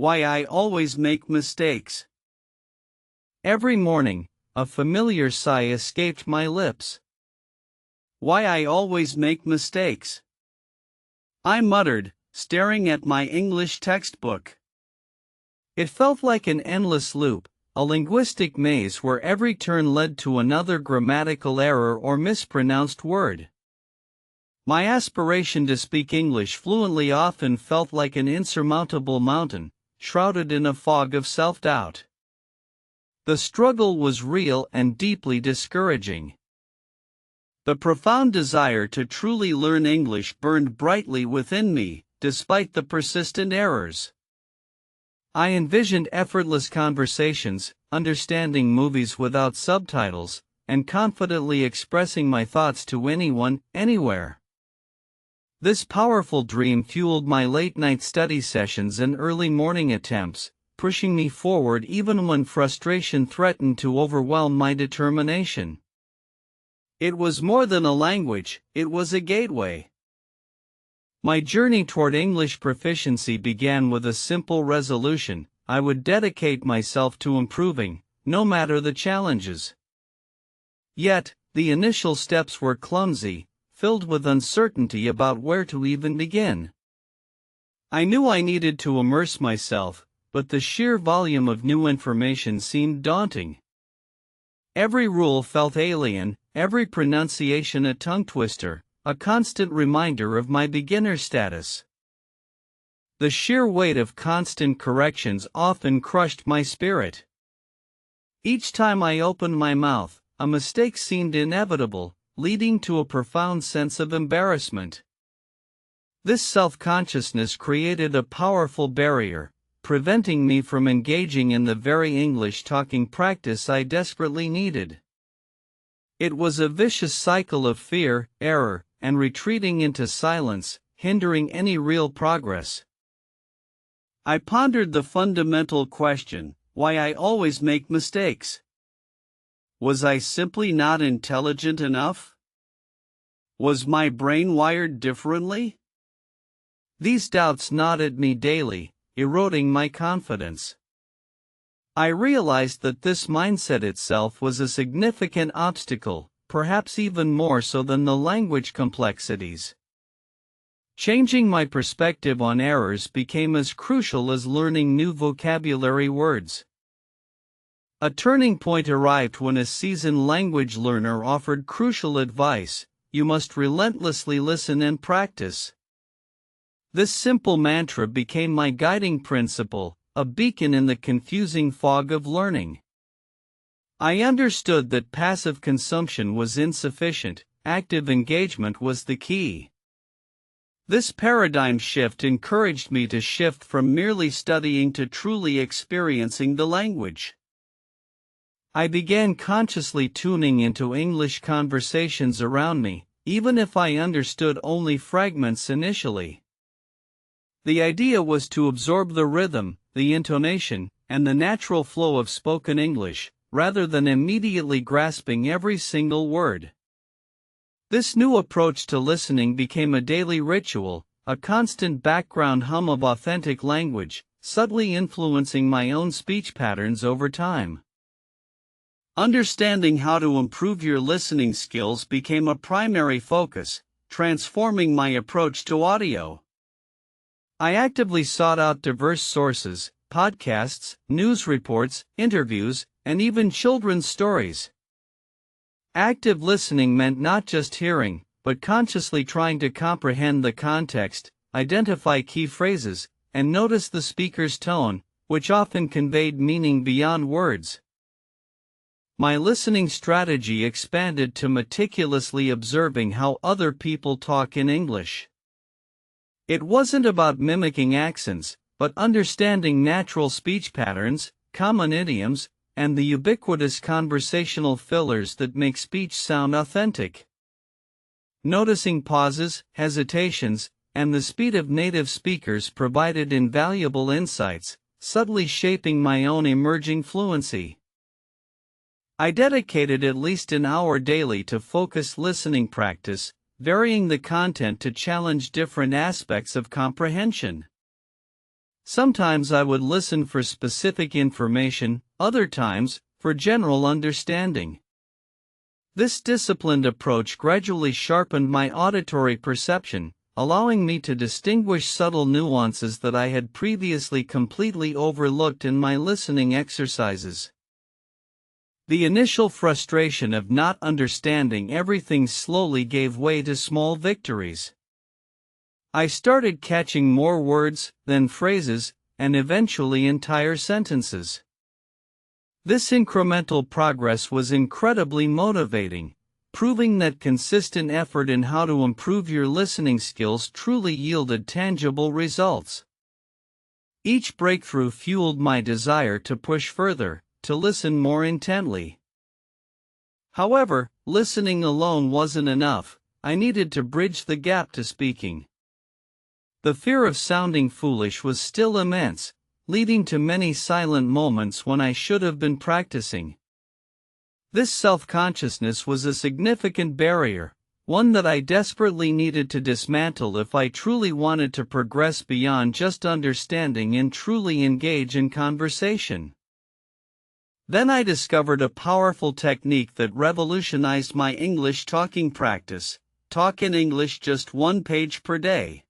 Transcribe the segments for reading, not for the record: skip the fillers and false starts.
Why I always make mistakes. Every morning, a familiar sigh escaped my lips. Why I always make mistakes. I muttered, staring at my English textbook. It felt like an endless loop, a linguistic maze where every turn led to another grammatical error or mispronounced word. My aspiration to speak English fluently often felt like an insurmountable mountain, shrouded in a fog of self-doubt. The struggle was real and deeply discouraging. The profound desire to truly learn English burned brightly within me, despite the persistent errors. I envisioned effortless conversations, understanding movies without subtitles, and confidently expressing my thoughts to anyone, anywhere. This powerful dream fueled my late-night study sessions and early morning attempts, pushing me forward even when frustration threatened to overwhelm my determination. It was more than a language, it was a gateway. My journey toward English proficiency began with a simple resolution: I would dedicate myself to improving, no matter the challenges. Yet, the initial steps were clumsy, filled with uncertainty about where to even begin. I knew I needed to immerse myself, but the sheer volume of new information seemed daunting. Every rule felt alien, every pronunciation a tongue twister, a constant reminder of my beginner status. The sheer weight of constant corrections often crushed my spirit. Each time I opened my mouth, a mistake seemed inevitable, leading to a profound sense of embarrassment. This self-consciousness created a powerful barrier, preventing me from engaging in the very English-talking practice I desperately needed. It was a vicious cycle of fear, error, and retreating into silence, hindering any real progress. I pondered the fundamental question: why I always make mistakes. Was I simply not intelligent enough? Was my brain wired differently? These doubts gnawed at me daily, eroding my confidence. I realized that this mindset itself was a significant obstacle, perhaps even more so than the language complexities. Changing my perspective on errors became as crucial as learning new vocabulary words. A turning point arrived when a seasoned language learner offered crucial advice: you must relentlessly listen and practice. This simple mantra became my guiding principle, a beacon in the confusing fog of learning. I understood that passive consumption was insufficient, active engagement was the key. This paradigm shift encouraged me to shift from merely studying to truly experiencing the language. I began consciously tuning into English conversations around me, even if I understood only fragments initially. The idea was to absorb the rhythm, the intonation, and the natural flow of spoken English, rather than immediately grasping every single word. This new approach to listening became a daily ritual, a constant background hum of authentic language, subtly influencing my own speech patterns over time. Understanding how to improve your listening skills became a primary focus, transforming my approach to audio. I actively sought out diverse sources, podcasts, news reports, interviews, and even children's stories. Active listening meant not just hearing, but consciously trying to comprehend the context, identify key phrases, and notice the speaker's tone, which often conveyed meaning beyond words. My listening strategy expanded to meticulously observing how other people talk in English. It wasn't about mimicking accents, but understanding natural speech patterns, common idioms, and the ubiquitous conversational fillers that make speech sound authentic. Noticing pauses, hesitations, and the speed of native speakers provided invaluable insights, subtly shaping my own emerging fluency. I dedicated at least an hour daily to focused listening practice, varying the content to challenge different aspects of comprehension. Sometimes I would listen for specific information, other times, for general understanding. This disciplined approach gradually sharpened my auditory perception, allowing me to distinguish subtle nuances that I had previously completely overlooked in my listening exercises. The initial frustration of not understanding everything slowly gave way to small victories. I started catching more words, then phrases, and eventually entire sentences. This incremental progress was incredibly motivating, proving that consistent effort in how to improve your listening skills truly yielded tangible results. Each breakthrough fueled my desire to push further, to listen more intently. However, listening alone wasn't enough. I needed to bridge the gap to speaking. The fear of sounding foolish was still immense, leading to many silent moments when I should have been practicing. This self-consciousness was a significant barrier, one that I desperately needed to dismantle if I truly wanted to progress beyond just understanding and truly engage in conversation. Then I discovered a powerful technique that revolutionized my English talking practice: talk in English just 1 page per day.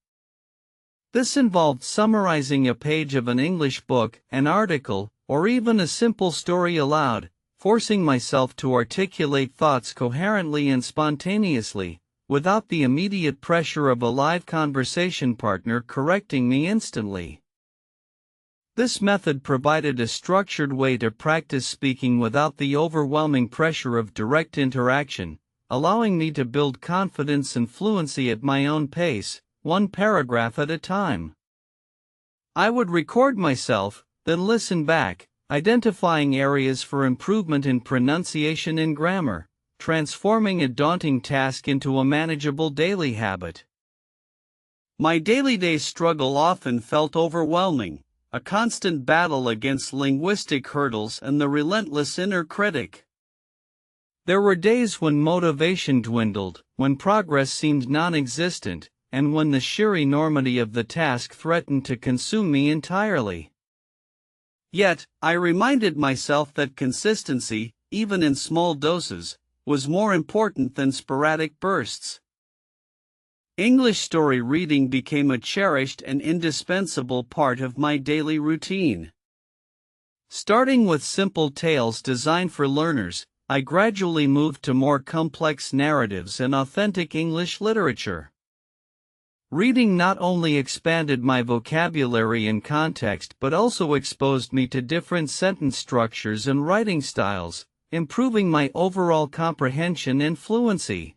This involved summarizing a page of an English book, an article, or even a simple story aloud, forcing myself to articulate thoughts coherently and spontaneously, without the immediate pressure of a live conversation partner correcting me instantly. This method provided a structured way to practice speaking without the overwhelming pressure of direct interaction, allowing me to build confidence and fluency at my own pace, 1 paragraph at a time. I would record myself, then listen back, identifying areas for improvement in pronunciation and grammar, transforming a daunting task into a manageable daily habit. My daily struggle often felt overwhelming, a constant battle against linguistic hurdles and the relentless inner critic. There were days when motivation dwindled, when progress seemed non-existent, and when the sheer enormity of the task threatened to consume me entirely. Yet, I reminded myself that consistency, even in small doses, was more important than sporadic bursts. English story reading became a cherished and indispensable part of my daily routine. Starting with simple tales designed for learners, I gradually moved to more complex narratives and authentic English literature. Reading not only expanded my vocabulary and context but also exposed me to different sentence structures and writing styles, improving my overall comprehension and fluency.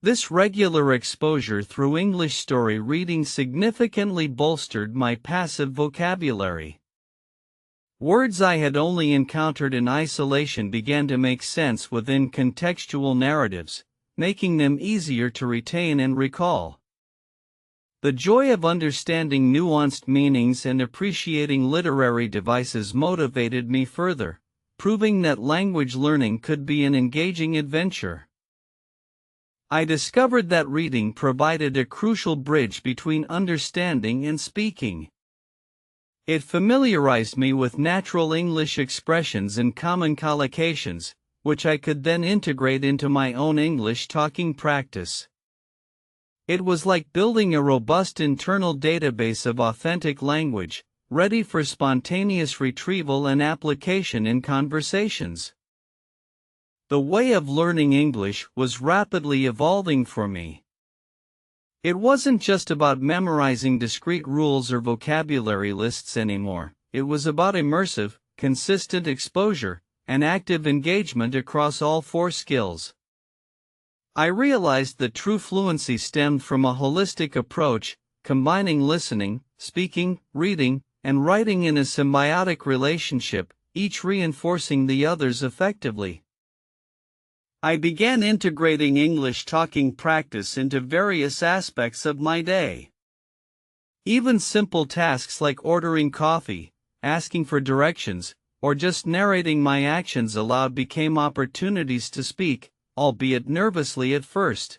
This regular exposure through English story reading significantly bolstered my passive vocabulary. Words I had only encountered in isolation began to make sense within contextual narratives, making them easier to retain and recall. The joy of understanding nuanced meanings and appreciating literary devices motivated me further, proving that language learning could be an engaging adventure. I discovered that reading provided a crucial bridge between understanding and speaking. It familiarized me with natural English expressions and common collocations, which I could then integrate into my own English talking practice. It was like building a robust internal database of authentic language, ready for spontaneous retrieval and application in conversations. The way of learning English was rapidly evolving for me. It wasn't just about memorizing discrete rules or vocabulary lists anymore. It was about immersive, consistent exposure, and active engagement across all 4 skills. I realized that true fluency stemmed from a holistic approach, combining listening, speaking, reading, and writing in a symbiotic relationship, each reinforcing the others effectively. I began integrating English talking practice into various aspects of my day. Even simple tasks like ordering coffee, asking for directions, or just narrating my actions aloud became opportunities to speak, albeit nervously at first.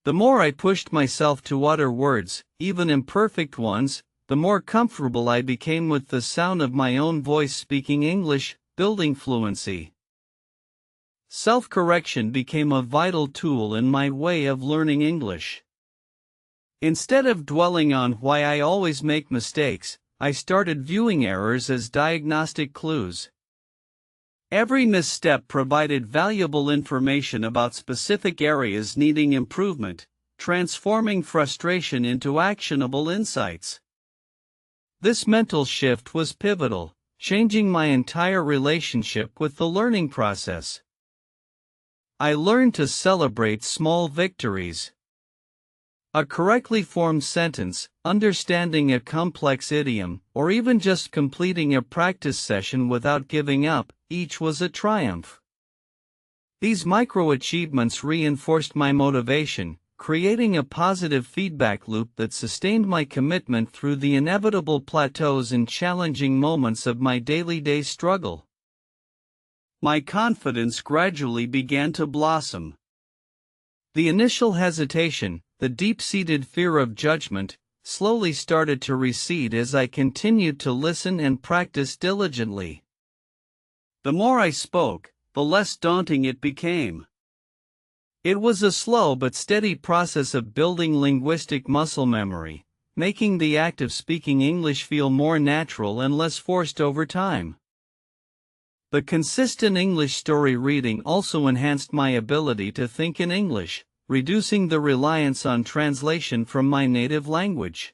The more I pushed myself to utter words, even imperfect ones, the more comfortable I became with the sound of my own voice speaking English, building fluency. Self-correction became a vital tool in my way of learning English. Instead of dwelling on why I always make mistakes, I started viewing errors as diagnostic clues. Every misstep provided valuable information about specific areas needing improvement, transforming frustration into actionable insights. This mental shift was pivotal, changing my entire relationship with the learning process. I learned to celebrate small victories. A correctly formed sentence, understanding a complex idiom, or even just completing a practice session without giving up, each was a triumph. These micro-achievements reinforced my motivation, creating a positive feedback loop that sustained my commitment through the inevitable plateaus and challenging moments of my daily struggle. My confidence gradually began to blossom. The initial hesitation, the deep-seated fear of judgment, slowly started to recede as I continued to listen and practice diligently. The more I spoke, the less daunting it became. It was a slow but steady process of building linguistic muscle memory, making the act of speaking English feel more natural and less forced over time. The consistent English story reading also enhanced my ability to think in English, reducing the reliance on translation from my native language.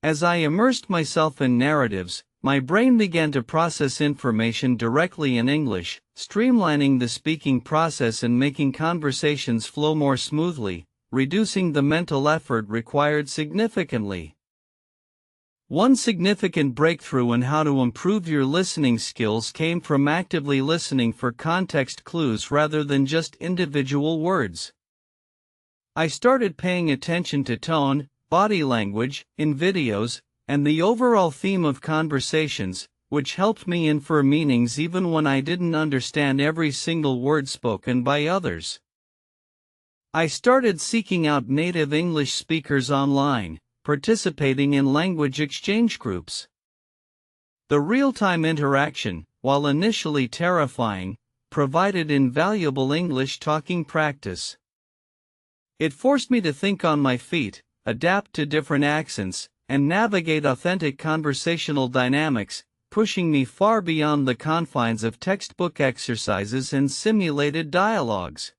As I immersed myself in narratives, my brain began to process information directly in English, streamlining the speaking process and making conversations flow more smoothly, reducing the mental effort required significantly. One significant breakthrough in how to improve your listening skills came from actively listening for context clues rather than just individual words. I started paying attention to tone, body language, in videos, and the overall theme of conversations, which helped me infer meanings even when I didn't understand every single word spoken by others. I started seeking out native English speakers online, participating in language exchange groups. The real-time interaction, while initially terrifying, provided invaluable English talking practice. It forced me to think on my feet, adapt to different accents, and navigate authentic conversational dynamics, pushing me far beyond the confines of textbook exercises and simulated dialogues.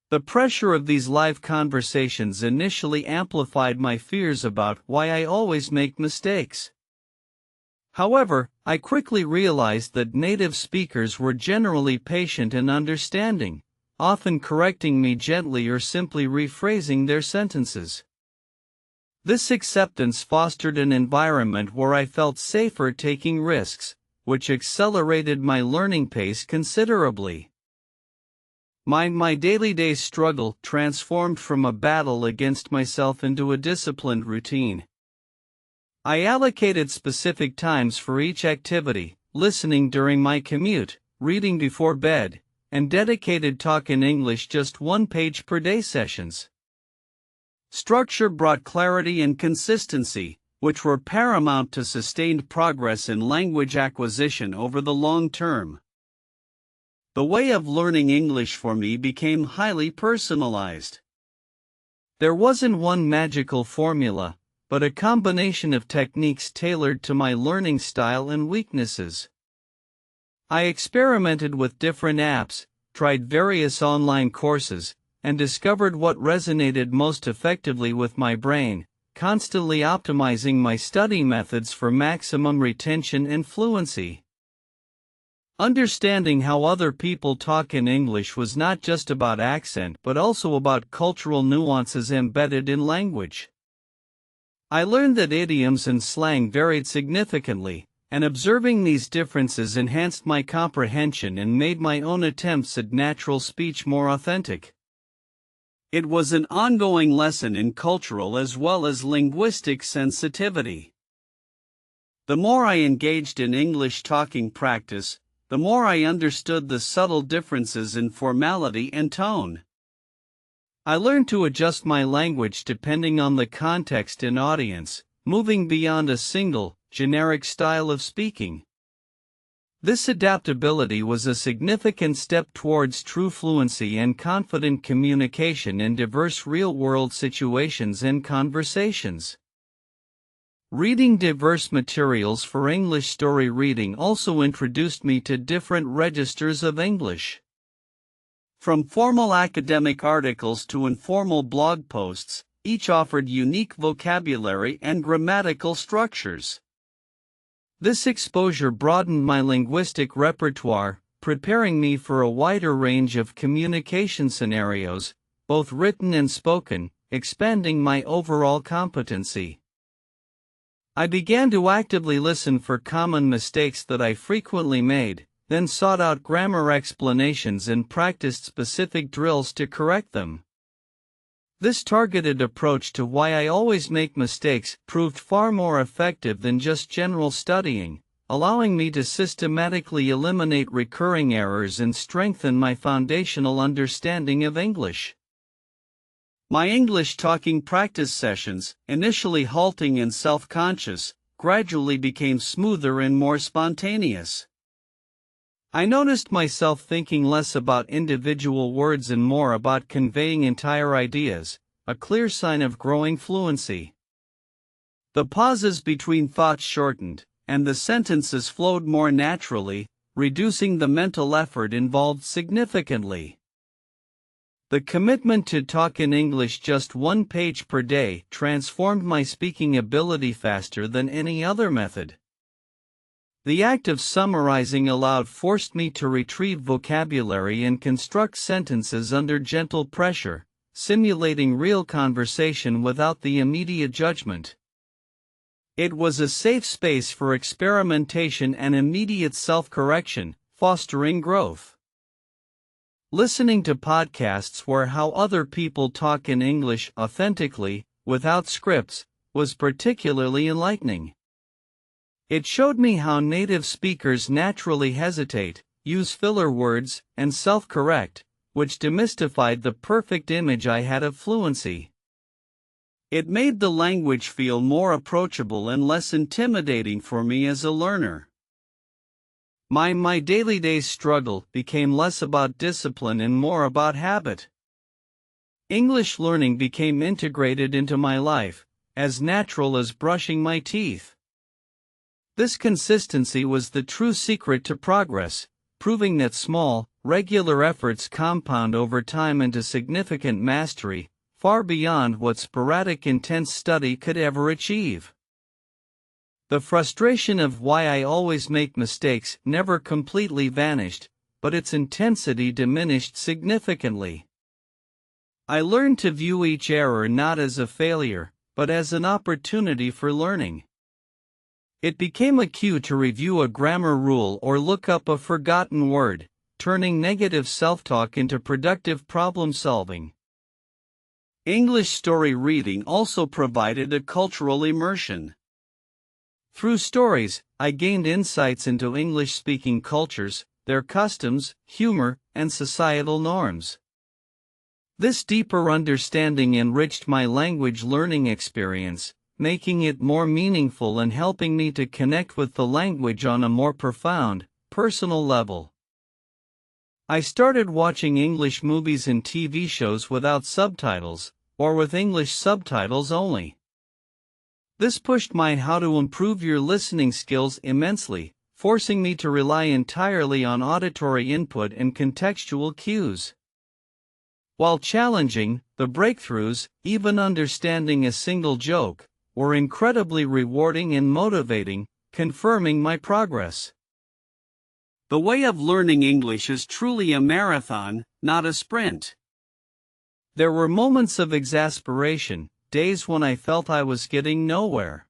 The pressure of these live conversations initially amplified my fears about why I always make mistakes. However, I quickly realized that native speakers were generally patient and understanding, often correcting me gently or simply rephrasing their sentences. This acceptance fostered an environment where I felt safer taking risks, which accelerated my learning pace considerably. My daily struggle transformed from a battle against myself into a disciplined routine. I allocated specific times for each activity, listening during my commute, reading before bed, and dedicated talk in English just 1 page per day sessions. Structure brought clarity and consistency, which were paramount to sustained progress in language acquisition over the long term. The way of learning English for me became highly personalized. There wasn't one magical formula, but a combination of techniques tailored to my learning style and weaknesses. I experimented with different apps, tried various online courses, and discovered what resonated most effectively with my brain, constantly optimizing my study methods for maximum retention and fluency. Understanding how other people talk in English was not just about accent but also about cultural nuances embedded in language. I learned that idioms and slang varied significantly, and observing these differences enhanced my comprehension and made my own attempts at natural speech more authentic. It was an ongoing lesson in cultural as well as linguistic sensitivity. The more I engaged in English talking practice, the more I understood the subtle differences in formality and tone. I learned to adjust my language depending on the context and audience, moving beyond a single, generic style of speaking. This adaptability was a significant step towards true fluency and confident communication in diverse real-world situations and conversations. Reading diverse materials for English story reading also introduced me to different registers of English. From formal academic articles to informal blog posts, each offered unique vocabulary and grammatical structures. This exposure broadened my linguistic repertoire, preparing me for a wider range of communication scenarios, both written and spoken, expanding my overall competency. I began to actively listen for common mistakes that I frequently made, then sought out grammar explanations and practiced specific drills to correct them. This targeted approach to why I always make mistakes proved far more effective than just general studying, allowing me to systematically eliminate recurring errors and strengthen my foundational understanding of English. My English talking practice sessions, initially halting and self-conscious, gradually became smoother and more spontaneous. I noticed myself thinking less about individual words and more about conveying entire ideas, a clear sign of growing fluency. The pauses between thoughts shortened, and the sentences flowed more naturally, reducing the mental effort involved significantly. The commitment to talk in English just 1 page per day transformed my speaking ability faster than any other method. The act of summarizing aloud forced me to retrieve vocabulary and construct sentences under gentle pressure, simulating real conversation without the immediate judgment. It was a safe space for experimentation and immediate self-correction, fostering growth. Listening to podcasts where how other people talk in English authentically, without scripts, was particularly enlightening. It showed me how native speakers naturally hesitate, use filler words, and self-correct, which demystified the perfect image I had of fluency. It made the language feel more approachable and less intimidating for me as a learner. My daily struggle became less about discipline and more about habit. English learning became integrated into my life, as natural as brushing my teeth. This consistency was the true secret to progress, proving that small, regular efforts compound over time into significant mastery, far beyond what sporadic intense study could ever achieve. The frustration of why I always make mistakes never completely vanished, but its intensity diminished significantly. I learned to view each error not as a failure, but as an opportunity for learning. It became a cue to review a grammar rule or look up a forgotten word, turning negative self-talk into productive problem-solving. English story reading also provided a cultural immersion. Through stories, I gained insights into English-speaking cultures, their customs, humor, and societal norms. This deeper understanding enriched my language learning experience, making it more meaningful and helping me to connect with the language on a more profound, personal level. I started watching English movies and TV shows without subtitles, or with English subtitles only. This pushed my how to improve your listening skills immensely, forcing me to rely entirely on auditory input and contextual cues. While challenging, the breakthroughs, even understanding a single joke, were incredibly rewarding and motivating, confirming my progress. The way of learning English is truly a marathon, not a sprint. There were moments of exasperation, days when I felt I was getting nowhere.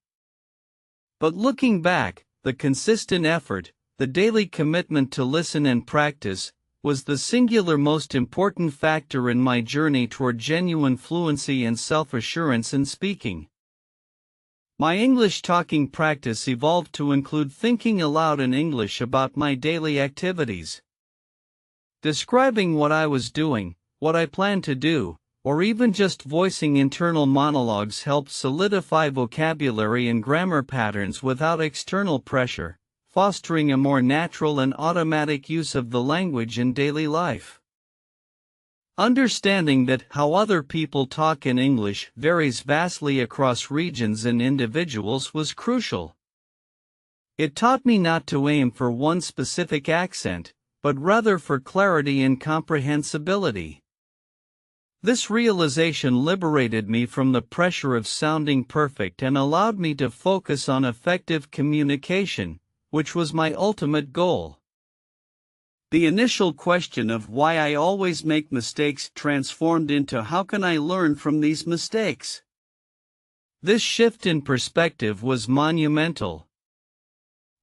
But looking back, the consistent effort, the daily commitment to listen and practice, was the singular most important factor in my journey toward genuine fluency and self-assurance in speaking. My English talking practice evolved to include thinking aloud in English about my daily activities. Describing what I was doing, what I planned to do, or even just voicing internal monologues helped solidify vocabulary and grammar patterns without external pressure, fostering a more natural and automatic use of the language in daily life. Understanding that how other people talk in English varies vastly across regions and individuals was crucial. It taught me not to aim for one specific accent, but rather for clarity and comprehensibility. This realization liberated me from the pressure of sounding perfect and allowed me to focus on effective communication, which was my ultimate goal. The initial question of why I always make mistakes transformed into how can I learn from these mistakes? This shift in perspective was monumental.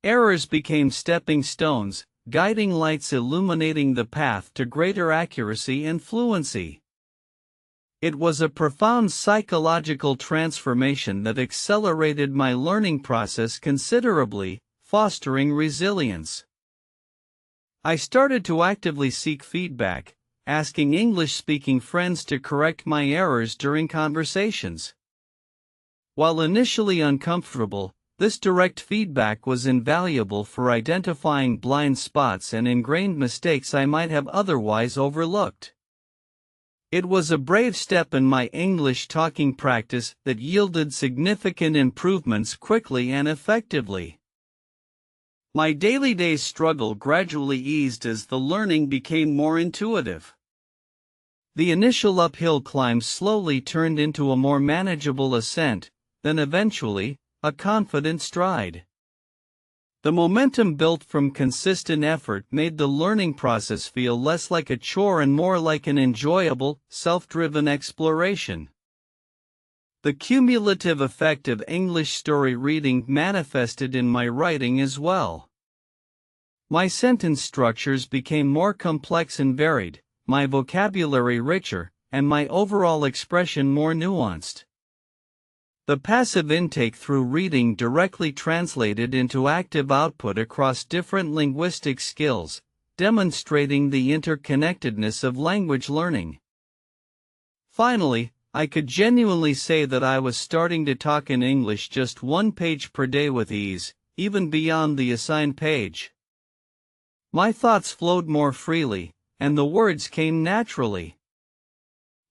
Errors became stepping stones, guiding lights illuminating the path to greater accuracy and fluency. It was a profound psychological transformation that accelerated my learning process considerably, fostering resilience. I started to actively seek feedback, asking English-speaking friends to correct my errors during conversations. While initially uncomfortable, this direct feedback was invaluable for identifying blind spots and ingrained mistakes I might have otherwise overlooked. It was a brave step in my English talking practice that yielded significant improvements quickly and effectively. My daily struggle gradually eased as the learning became more intuitive. The initial uphill climb slowly turned into a more manageable ascent, then eventually, a confident stride. The momentum built from consistent effort made the learning process feel less like a chore and more like an enjoyable, self-driven exploration. The cumulative effect of English story reading manifested in my writing as well. My sentence structures became more complex and varied, my vocabulary richer, and my overall expression more nuanced. The passive intake through reading directly translated into active output across different linguistic skills, demonstrating the interconnectedness of language learning. Finally, I could genuinely say that I was starting to talk in English just one page per day with ease, even beyond the assigned page. My thoughts flowed more freely, and the words came naturally.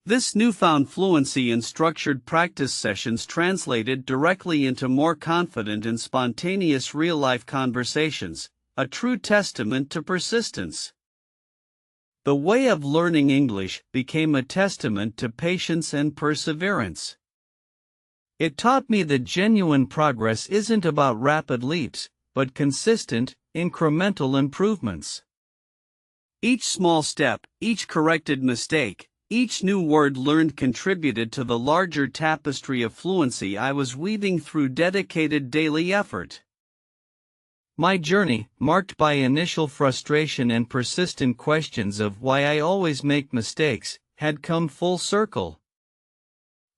This newfound fluency in structured practice sessions translated directly into more confident and spontaneous real-life conversations, a true testament to persistence. The way of learning English became a testament to patience and perseverance. It taught me that genuine progress isn't about rapid leaps, but consistent, incremental improvements. Each small step, each corrected mistake, each new word learned contributed to the larger tapestry of fluency I was weaving through dedicated daily effort. My journey, marked by initial frustration and persistent questions of why I always make mistakes, had come full circle.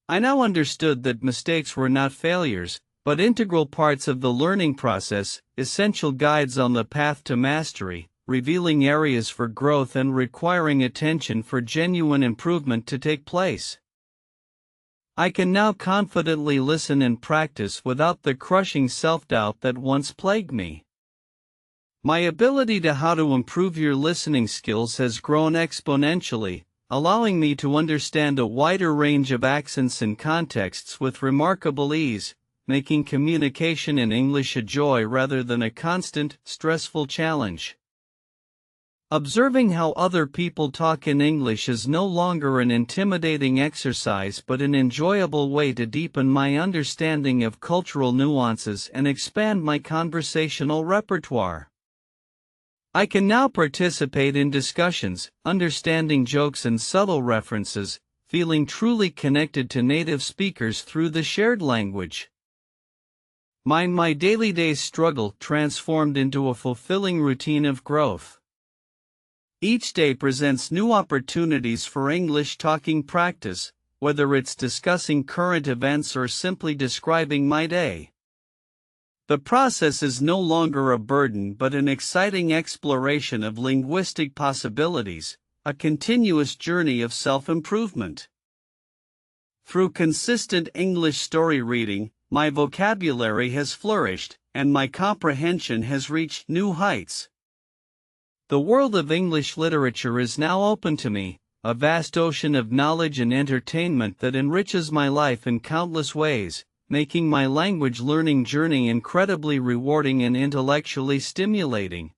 I now understood that mistakes were not failures, but integral parts of the learning process, essential guides on the path to mastery, revealing areas for growth and requiring attention for genuine improvement to take place. I can now confidently listen and practice without the crushing self-doubt that once plagued me. My ability to how to improve your listening skills has grown exponentially, allowing me to understand a wider range of accents and contexts with remarkable ease, making communication in English a joy rather than a constant, stressful challenge. Observing how other people talk in English is no longer an intimidating exercise but an enjoyable way to deepen my understanding of cultural nuances and expand my conversational repertoire. I can now participate in discussions, understanding jokes and subtle references, feeling truly connected to native speakers through the shared language. My daily struggle transformed into a fulfilling routine of growth. Each day presents new opportunities for English talking practice, whether it's discussing current events or simply describing my day. The process is no longer a burden but an exciting exploration of linguistic possibilities, a continuous journey of self-improvement. Through consistent English story reading, my vocabulary has flourished, and my comprehension has reached new heights. The world of English literature is now open to me, a vast ocean of knowledge and entertainment that enriches my life in countless ways, making my language learning journey incredibly rewarding and intellectually stimulating.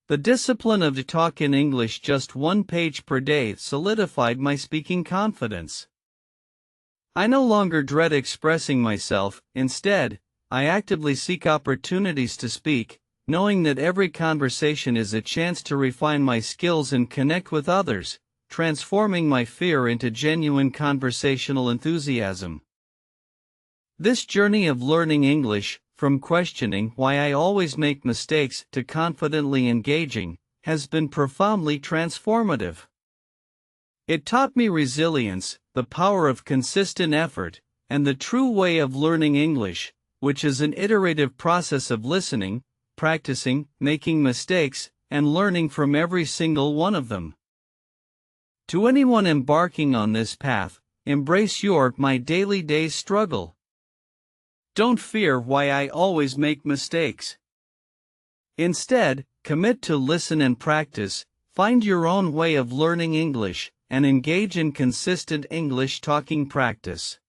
The discipline of to talk in English just 1 page per day solidified my speaking confidence. I no longer dread expressing myself. Instead, I actively seek opportunities to speak, knowing that every conversation is a chance to refine my skills and connect with others, transforming my fear into genuine conversational enthusiasm. This journey of learning English, from questioning why I always make mistakes to confidently engaging, has been profoundly transformative. It taught me resilience, the power of consistent effort, and the true way of learning English, which is an iterative process of listening, practicing, making mistakes, and learning from every single one of them. To anyone embarking on this path, embrace your my daily struggle. Don't fear why I always make mistakes. Instead, commit to listen and practice, find your own way of learning English, and engage in consistent English talking practice.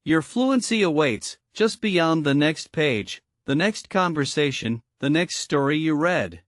Your fluency awaits, just beyond the next page, the next conversation, the next story you read.